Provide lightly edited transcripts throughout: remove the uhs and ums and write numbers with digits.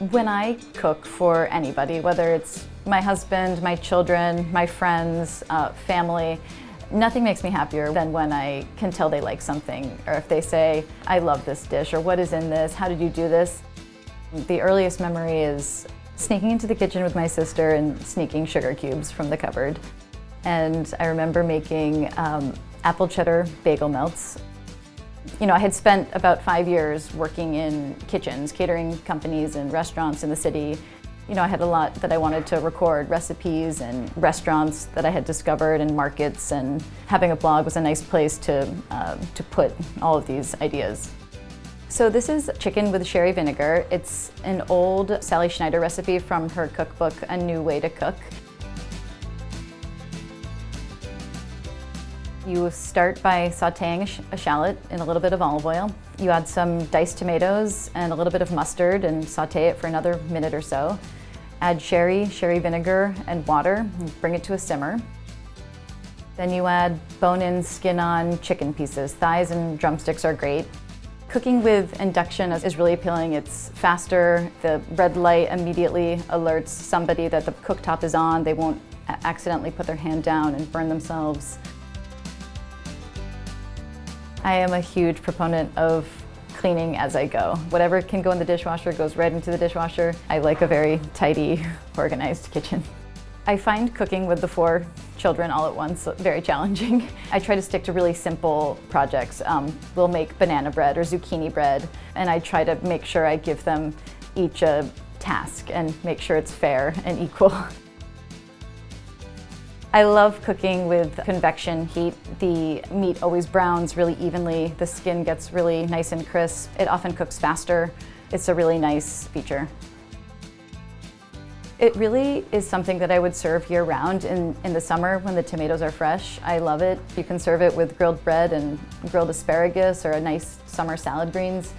When I cook for anybody, whether it's my husband, my children, my friends, family, nothing makes me happier than when I can tell they like something, or if they say, I love this dish, or what is in this, how did you do this? The earliest memory is sneaking into the kitchen with my sister and sneaking sugar cubes from the cupboard. And I remember making apple cheddar bagel melts. You know, I had spent about 5 years working in kitchens, catering companies and restaurants in the city. You know, I had a lot that I wanted to record, recipes and restaurants that I had discovered and markets, and having a blog was a nice place to put all of these ideas. So this is chicken with sherry vinegar. It's an old Sally Schneider recipe from her cookbook, A New Way to Cook. You start by sauteing a shallot in a little bit of olive oil. You add some diced tomatoes and a little bit of mustard and saute it for another minute or so. Add sherry vinegar, and water, and bring it to a simmer. Then you add bone-in, skin-on chicken pieces. Thighs and drumsticks are great. Cooking with induction is really appealing. It's faster. The red light immediately alerts somebody that the cooktop is on. They won't accidentally put their hand down and burn themselves. I am a huge proponent of cleaning as I go. Whatever can go in the dishwasher goes right into the dishwasher. I like a very tidy, organized kitchen. I find cooking with the 4 children all at once very challenging. I try to stick to really simple projects. We'll make banana bread or zucchini bread, and I try to make sure I give them each a task and make sure it's fair and equal. I love cooking with convection heat. The meat always browns really evenly. The skin gets really nice and crisp. It often cooks faster. It's a really nice feature. It really is something that I would serve year-round. In the summer when the tomatoes are fresh, I love it. You can serve it with grilled bread and grilled asparagus or a nice summer salad greens.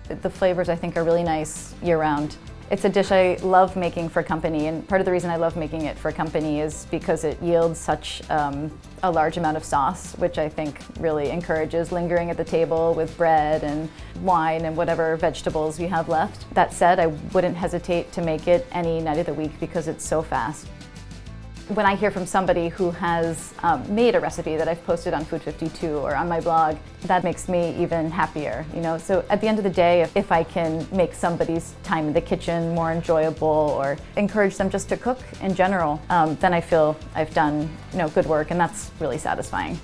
The flavors, I think, are really nice year-round. It's a dish I love making for company, and part of the reason I love making it for company is because it yields such a large amount of sauce, which I think really encourages lingering at the table with bread and wine and whatever vegetables we have left. That said, I wouldn't hesitate to make it any night of the week because it's so fast. When I hear from somebody who has made a recipe that I've posted on Food52 or on my blog, that makes me even happier, you know? So at the end of the day, if I can make somebody's time in the kitchen more enjoyable or encourage them just to cook in general, then I feel I've done, you know, good work, and that's really satisfying.